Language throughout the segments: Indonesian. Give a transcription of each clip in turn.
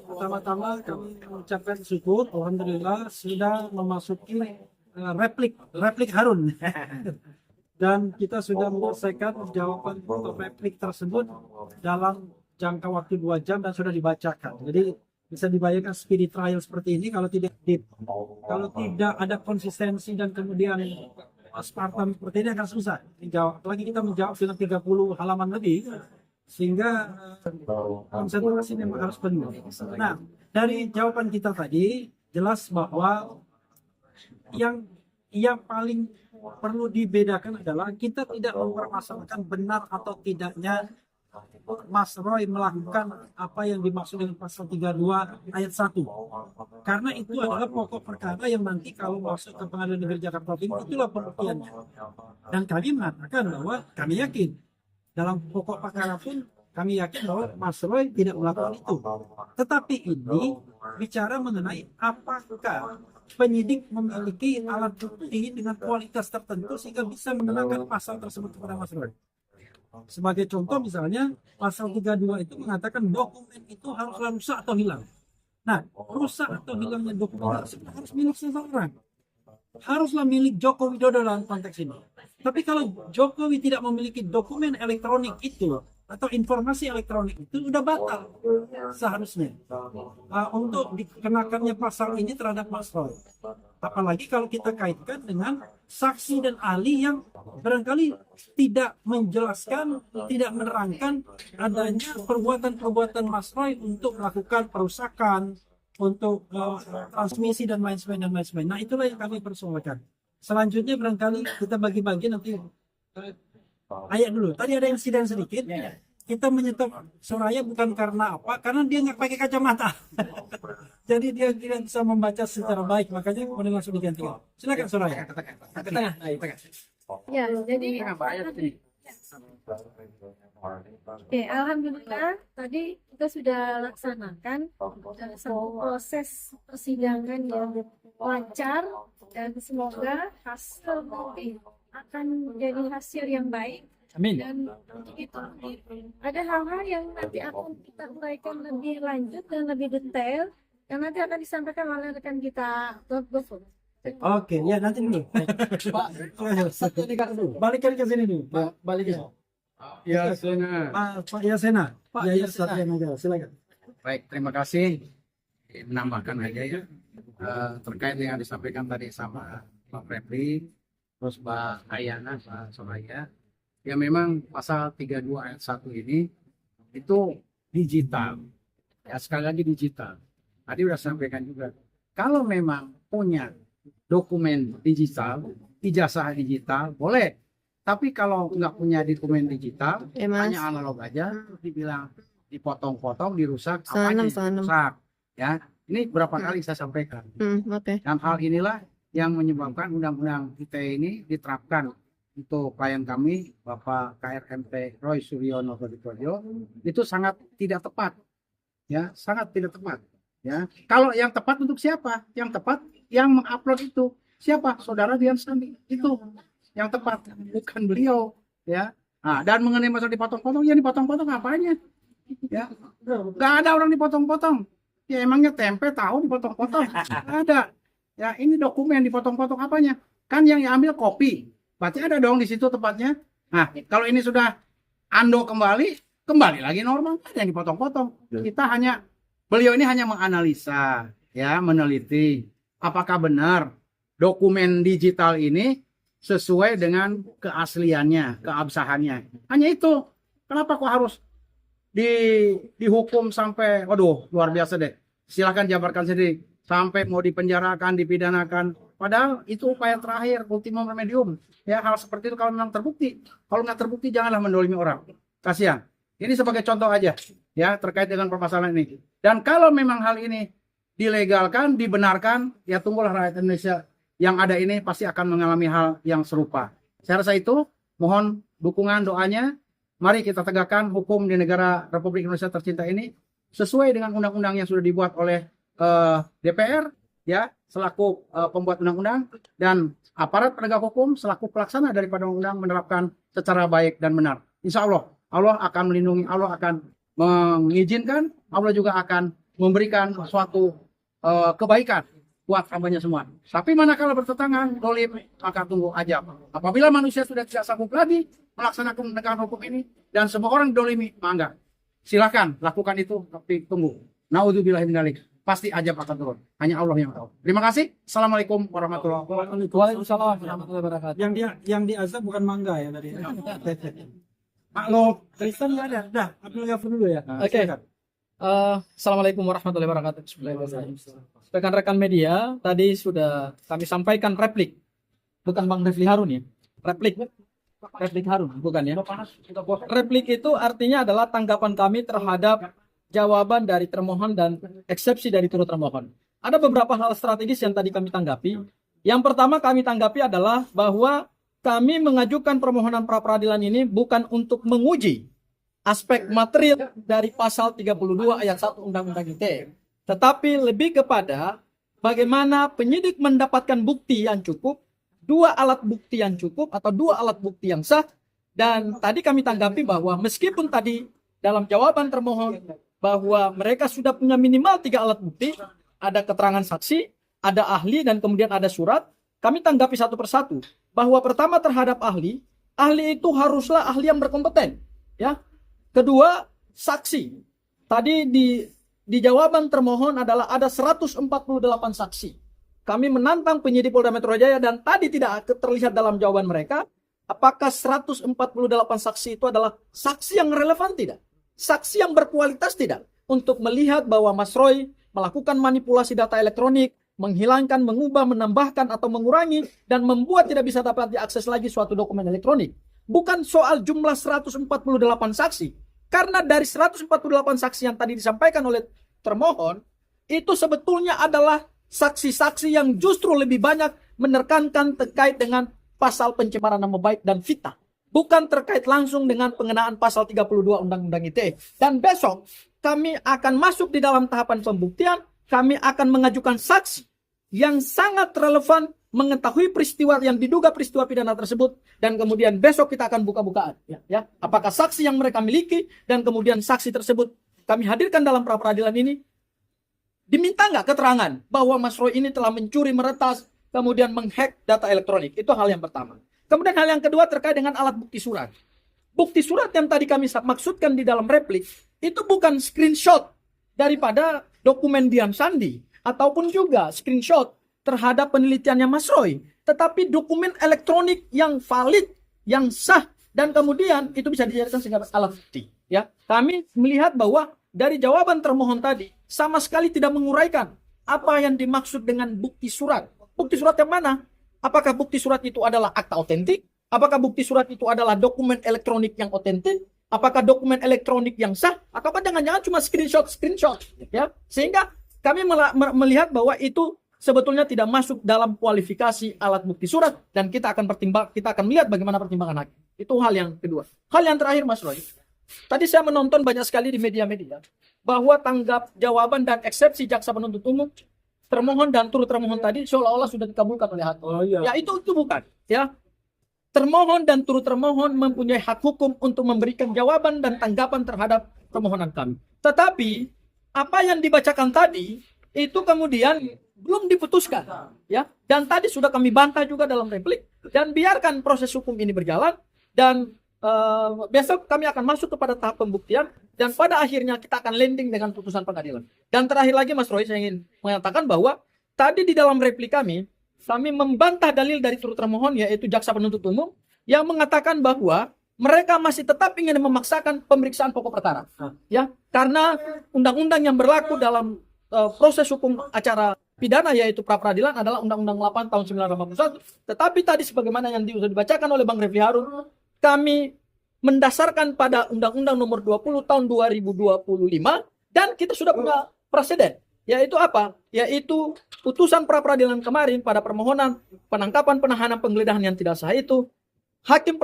Pertama-tama kami mengucapkan syukur, alhamdulillah sudah memasuki replik Harun. Dan kita sudah menyelesaikan jawaban untuk replik tersebut dalam jangka waktu 2 jam dan sudah dibacakan. Jadi bisa dibayangkan speedy trial seperti ini kalau tidak ada konsistensi dan kemudian Spartan seperti ini akan susah dijawab. Lagi kita menjawab dengan 30 halaman lebih, sehingga konsentrasi memang harus penuh. Nah, dari jawaban kita tadi jelas bahwa yang paling perlu dibedakan adalah kita tidak mempermasalahkan benar atau tidaknya Mas Roy melakukan apa yang dimaksud dengan pasal 32 ayat 1. Karena itu adalah pokok perkara yang nanti kalau masuk ke Pengadilan Negeri Jakarta Timur itulah pembuktiannya. Dan kami mengatakan bahwa kami yakin dalam pokok perkara pun kami yakin bahwa Mas Roy tidak melakukan itu. Tetapi ini bicara mengenai apakah penyidik memiliki alat bukti dengan kualitas tertentu sehingga bisa mengenakan pasal tersebut kepada Mas Roy. Sebagai contoh misalnya pasal 32 itu mengatakan dokumen itu haruslah rusak atau hilang. Nah, rusak atau hilangnya dokumen tersebut harus milik seseorang. Haruslah milik Joko Widodo dalam konteks ini. Tapi kalau Jokowi tidak memiliki dokumen elektronik itu atau informasi elektronik itu udah batal seharusnya untuk dikenakannya pasal ini terhadap Mas Roy. Apalagi kalau kita kaitkan dengan saksi dan ahli yang barangkali tidak menjelaskan, tidak menerangkan adanya perbuatan-perbuatan Mas Roy untuk melakukan perusakan, untuk transmisi dan lain sebagainya. Nah, itulah yang kami persoalkan. Selanjutnya barangkali kita bagi-bagi nanti ayat dulu. Tadi ada insiden sedikit. Kita menyetop Soraya bukan karena apa? Karena dia nggak pakai kacamata. Jadi dia tidak bisa membaca secara baik. Makanya kemudian langsung digantikan. Silakan Soraya. Ya, jadi oke, alhamdulillah tadi kita sudah laksanakan satu proses persidangan yang lancar dan semoga hasil nanti akan menjadi hasil yang baik. Amin. Dan itu ada hal-hal yang nanti akan kita uraikan lebih lanjut dan lebih detail yang nanti akan disampaikan oleh rekan kita Gofur. Oke, ya nanti dulu. Pak, balikan ke sini dulu. Balikan. Ya, Sena. Pak Yasena. Pak Yasena. Silakan. Baik, terima kasih. Menambahkan aja ya terkait dengan disampaikan tadi sama Pak Repli, terus Mbak Ayana, Pak Soraya. Ya memang pasal 32 ayat 1 ini itu digital. Ya sekali lagi digital. Tadi udah sampaikan juga. Kalau memang punya dokumen digital, ijazah digital, boleh. Tapi kalau nggak punya dokumen digital, hanya analog aja, dibilang dipotong-potong, dirusak, apa aja dirusak. Ya, ini berapa kali saya sampaikan. Dan hal inilah yang menyebabkan undang-undang ITE ini diterapkan untuk klien kami, Bapak KRMT Roy Suryono Hodiprojo, itu sangat tidak tepat. Ya, sangat tidak tepat. Ya, kalau yang tepat untuk siapa? Yang tepat yang mengupload itu siapa? Saudara Dian Sandi itu yang tepat, bukan beliau. Ya, nah, dan mengenai masalah dipotong-potong, ya dipotong-potong apanya? Ya, nggak ada orang dipotong-potong. Ya emangnya tempe tahu dipotong-potong? Nggak ada. Ya ini dokumen dipotong-potong apanya? Kan yang diambil kopi. Berarti ada dong di situ tempatnya. Nah, kalau ini sudah ando kembali lagi normal, ada yang dipotong-potong. Beliau ini hanya menganalisa, ya, meneliti apakah benar dokumen digital ini sesuai dengan keasliannya, keabsahannya. Hanya itu. Kenapa kok harus dihukum sampai, waduh, luar biasa deh. Silahkan jabarkan sendiri. Sampai mau dipenjarakan, dipidanakan. Padahal itu upaya terakhir, ultimum remedium. Ya, hal seperti itu kalau memang terbukti. Kalau nggak terbukti, janganlah mendolimi orang. Kasihan. Ini sebagai contoh aja, ya, terkait dengan permasalahan ini. Dan kalau memang hal ini dilegalkan, dibenarkan, ya tunggulah rakyat Indonesia yang ada ini pasti akan mengalami hal yang serupa. Saya rasa itu, mohon dukungan, doanya. Mari kita tegakkan hukum di negara Republik Indonesia tercinta ini sesuai dengan undang-undang yang sudah dibuat oleh DPR, ya, selaku pembuat undang-undang, dan aparat penegak hukum selaku pelaksana daripada undang-undang menerapkan secara baik dan benar. Insya Allah, Allah akan melindungi, Allah akan mengizinkan, Allah juga akan memberikan suatu kebaikan buat hambanya semua. Tapi manakala bertentangan, dolim, maka tunggu aja. Apabila manusia sudah tidak sanggup lagi melaksanakan penegakan hukum ini, dan semua orang dolimi, mangga. Silakan lakukan itu, tapi tunggu. Naudzubillahi min dzalik. Pasti ajab akan turun. Hanya Allah yang tahu. Terima kasih. Assalamualaikum warahmatullahi wabarakatuh. Waalaikumsalam warahmatullahi wabarakatuh. Yang diazab bukan mangga ya tadi. Maklum, Kristen nggak ada. Dah, Abdul Ghafur dulu ya. Oke. Assalamualaikum warahmatullahi wabarakatuh. Rekan-rekan media, tadi sudah kami sampaikan replik. Bukan Bang Refli Harun ya. Replik. Replik Harun, bukan ya. Replik itu artinya adalah tanggapan kami terhadap jawaban dari termohon dan eksepsi dari turut termohon. Ada beberapa hal strategis yang tadi kami tanggapi. Yang pertama kami tanggapi adalah bahwa kami mengajukan permohonan pra peradilan ini bukan untuk menguji aspek material dari pasal 32 ayat 1 Undang-Undang ITE, tetapi lebih kepada bagaimana penyidik mendapatkan bukti yang cukup, dua alat bukti yang cukup atau dua alat bukti yang sah. Dan tadi kami tanggapi bahwa meskipun tadi dalam jawaban termohon bahwa mereka sudah punya minimal 3 alat bukti, ada keterangan saksi, ada ahli, dan kemudian ada surat, kami tanggapi satu persatu. Bahwa pertama terhadap ahli itu haruslah ahli yang berkompeten. Ya. Kedua, saksi. Tadi di jawaban termohon adalah ada 148 saksi. Kami menantang penyidik Polda Metro Jaya dan tadi tidak terlihat dalam jawaban mereka, apakah 148 saksi itu adalah saksi yang relevan tidak? Saksi yang berkualitas tidak? Untuk melihat bahwa Mas Roy melakukan manipulasi data elektronik, menghilangkan, mengubah, menambahkan, atau mengurangi, dan membuat tidak bisa dapat diakses lagi suatu dokumen elektronik. Bukan soal jumlah 148 saksi. Karena dari 148 saksi yang tadi disampaikan oleh termohon, itu sebetulnya adalah saksi-saksi yang justru lebih banyak menekankan terkait dengan pasal pencemaran nama baik dan fitnah. Bukan terkait langsung dengan pengenaan pasal 32 Undang-Undang ITE. Dan besok kami akan masuk di dalam tahapan pembuktian, kami akan mengajukan saksi yang sangat relevan mengetahui peristiwa yang diduga peristiwa pidana tersebut, dan kemudian besok kita akan buka-bukaan ya. Apakah saksi yang mereka miliki dan kemudian saksi tersebut kami hadirkan dalam pra peradilan ini diminta nggak keterangan bahwa Mas Roy ini telah mencuri, meretas, kemudian menghack data elektronik. Itu hal yang pertama. Kemudian hal yang kedua terkait dengan alat bukti surat. Bukti surat yang tadi kami maksudkan di dalam replik itu bukan screenshot daripada dokumen Dian Sandi ataupun juga screenshot terhadap penelitiannya Mas Roy, tetapi dokumen elektronik yang valid, yang sah, dan kemudian itu bisa dijadikan sebagai alat bukti. Ya, kami melihat bahwa dari jawaban termohon tadi sama sekali tidak menguraikan apa yang dimaksud dengan bukti surat. Bukti surat yang mana? Apakah bukti surat itu adalah akta otentik? Apakah bukti surat itu adalah dokumen elektronik yang otentik? Apakah dokumen elektronik yang sah? Ataukah jangan-jangan cuma screenshot? Ya, sehingga kami melihat bahwa itu sebetulnya tidak masuk dalam kualifikasi alat bukti surat, dan kita akan melihat bagaimana pertimbangan hakim. Itu hal yang kedua. Hal yang terakhir, Mas Roy. Tadi saya menonton banyak sekali di media-media bahwa tanggap jawaban dan eksepsi jaksa penuntut umum, termohon dan turut termohon tadi seolah-olah sudah dikabulkan oleh hakim. Ya itu bukan. Ya, termohon dan turut termohon mempunyai hak hukum untuk memberikan jawaban dan tanggapan terhadap permohonan kami. Tetapi apa yang dibacakan tadi itu kemudian belum diputuskan, ya. Dan tadi sudah kami bantah juga dalam replik, dan biarkan proses hukum ini berjalan, dan besok kami akan masuk kepada tahap pembuktian, dan pada akhirnya kita akan landing dengan putusan pengadilan. Dan terakhir lagi, Mas Roy, saya ingin mengatakan bahwa tadi di dalam replik kami membantah dalil dari turut termohon, yaitu jaksa penuntut umum, yang mengatakan bahwa mereka masih tetap ingin memaksakan pemeriksaan pokok perkara, ya, karena undang-undang yang berlaku dalam proses hukum acara pidana, yaitu pra peradilan, adalah Undang-Undang 8 tahun 1981. Tetapi tadi sebagaimana yang sudah dibacakan oleh Bang Refli Harun, kami mendasarkan pada Undang-Undang nomor 20 tahun 2025, dan kita sudah punya presiden, yaitu apa? Yaitu putusan pra peradilan kemarin pada permohonan penangkapan, penahanan, penggeledahan yang tidak sah itu, hakim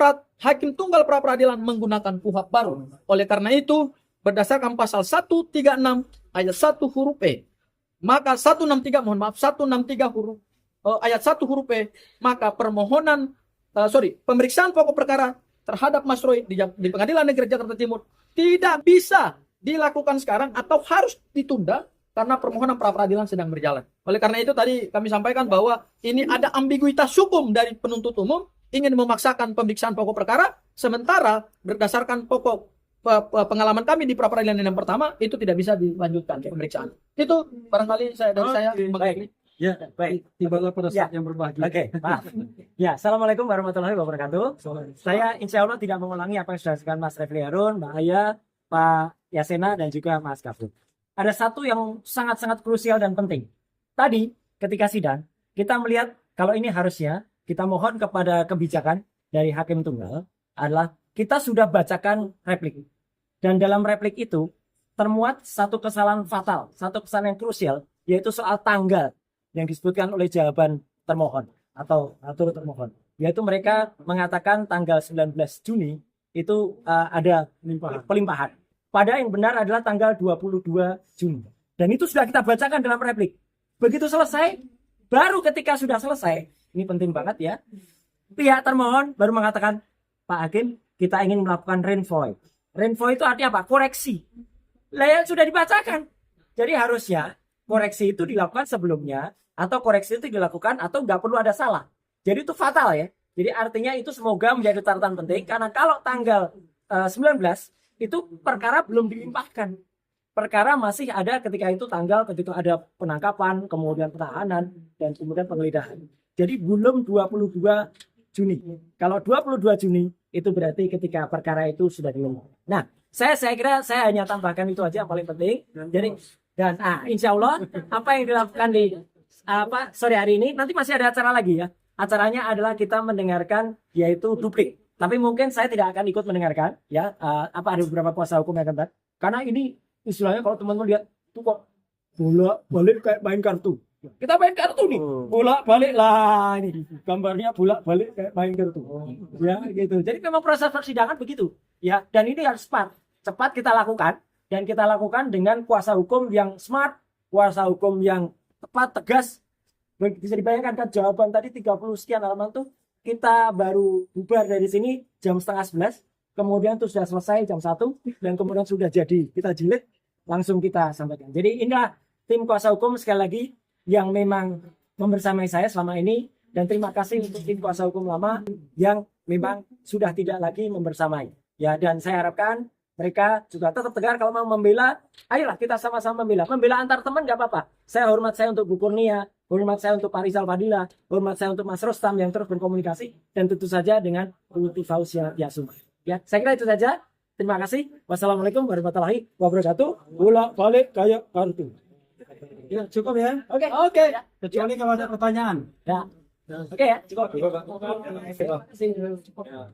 tunggal pra peradilan menggunakan KUHP baru. Oleh karena itu, berdasarkan pasal 136 ayat 1 huruf E, maka 163 huruf ayat 1 huruf E, maka pemeriksaan pokok perkara terhadap Mas Roy di Pengadilan Negeri Jakarta Timur tidak bisa dilakukan sekarang atau harus ditunda karena permohonan pra peradilan sedang berjalan. Oleh karena itu tadi kami sampaikan bahwa ini ada ambiguitas hukum dari penuntut umum ingin memaksakan pemeriksaan pokok perkara, sementara berdasarkan pokok pengalaman kami di pra peradilan yang pertama itu tidak bisa dilanjutkan pemeriksaan. Itu barangkali dari saya. Baik. Ya, baik. Tibalah pada Ya. saat yang berbahagia. Oke, maaf. Ya, assalamualaikum warahmatullahi wabarakatuh. Saya insya Allah tidak mengulangi apa yang sudah disampaikan Mas Refli Harun, Mbak Aya, Pak Yasena, dan juga Mas Gafur. Ada satu yang sangat-sangat krusial dan penting. Tadi, ketika sidang, kita melihat kalau ini harusnya kita mohon kepada kebijakan dari Hakim Tunggal adalah kita sudah bacakan replik. Dan dalam replik itu termuat satu kesalahan fatal, satu kesalahan yang krusial, yaitu soal tanggal yang disebutkan oleh jawaban termohon atau turut termohon, yaitu mereka mengatakan tanggal 19 Juni itu ada pelimpahan. Padahal yang benar adalah tanggal 22 Juni. Dan itu sudah kita bacakan dalam replik. Begitu selesai, baru ketika sudah selesai, ini penting banget ya, pihak termohon baru mengatakan, Pak Hakim, kita ingin melakukan renvoy. Renvoy itu artinya apa? Koreksi. Lah yang sudah dibacakan. Jadi harusnya koreksi itu dilakukan sebelumnya, atau koreksi itu dilakukan atau nggak perlu ada salah. Jadi itu fatal ya. Jadi artinya itu semoga menjadi catatan penting, karena kalau tanggal 19 itu perkara belum dilimpahkan. Perkara masih ada ketika itu tanggal ketika ada penangkapan, kemudian penahanan, dan kemudian penggeledahan. Jadi belum 22 Juni. Kalau 22 Juni itu berarti ketika perkara itu sudah dilimpahkan. Nah, saya kira saya hanya tambahkan itu aja yang paling penting. Jadi insya Allah apa yang dilakukan di sore hari ini, nanti masih ada acara lagi ya. Acaranya adalah kita mendengarkan yaitu duplik. Tapi mungkin saya tidak akan ikut mendengarkan ya. Ada beberapa kuasa hukum yang akan, karena ini istilahnya kalau teman-teman lihat tuh kok bolak balik kayak main kartu. Kita main kartu nih, bolak balik lah ini gambarnya bolak balik kayak main kartu. Ya gitu. Jadi memang proses persidangan begitu ya. Dan ini harus cepat kita lakukan, dan kita lakukan dengan kuasa hukum yang smart, kuasa hukum yang tepat, tegas. Bisa dibayangkan kan jawaban tadi 30 sekian halaman tuh, kita baru bubar dari sini jam 10:30, kemudian tuh sudah selesai jam 1, dan kemudian sudah jadi, kita jilid, langsung kita sampaikan. Jadi inilah tim kuasa hukum sekali lagi yang memang membersamai saya selama ini, dan terima kasih untuk tim kuasa hukum lama yang memang sudah tidak lagi membersamai. Ya, dan saya harapkan mereka juga tetap tegar kalau mau membela. Ayolah kita sama-sama membela. Membela antar teman nggak apa-apa. Hormat saya untuk Bu Kurnia, hormat saya untuk Pak Rizal Fadila, hormat saya untuk Mas Rostam yang terus berkomunikasi, dan tentu saja dengan Bu Fauzia Yasuma. Ya, saya kira itu saja. Terima kasih. Wassalamualaikum warahmatullahi wabarakatuh. Bolak balik kayak kartu. Ya, cukup ya. Oke. Kecuali kalau ada pertanyaan. Ya. Oke ya, cukup. Terima kasih.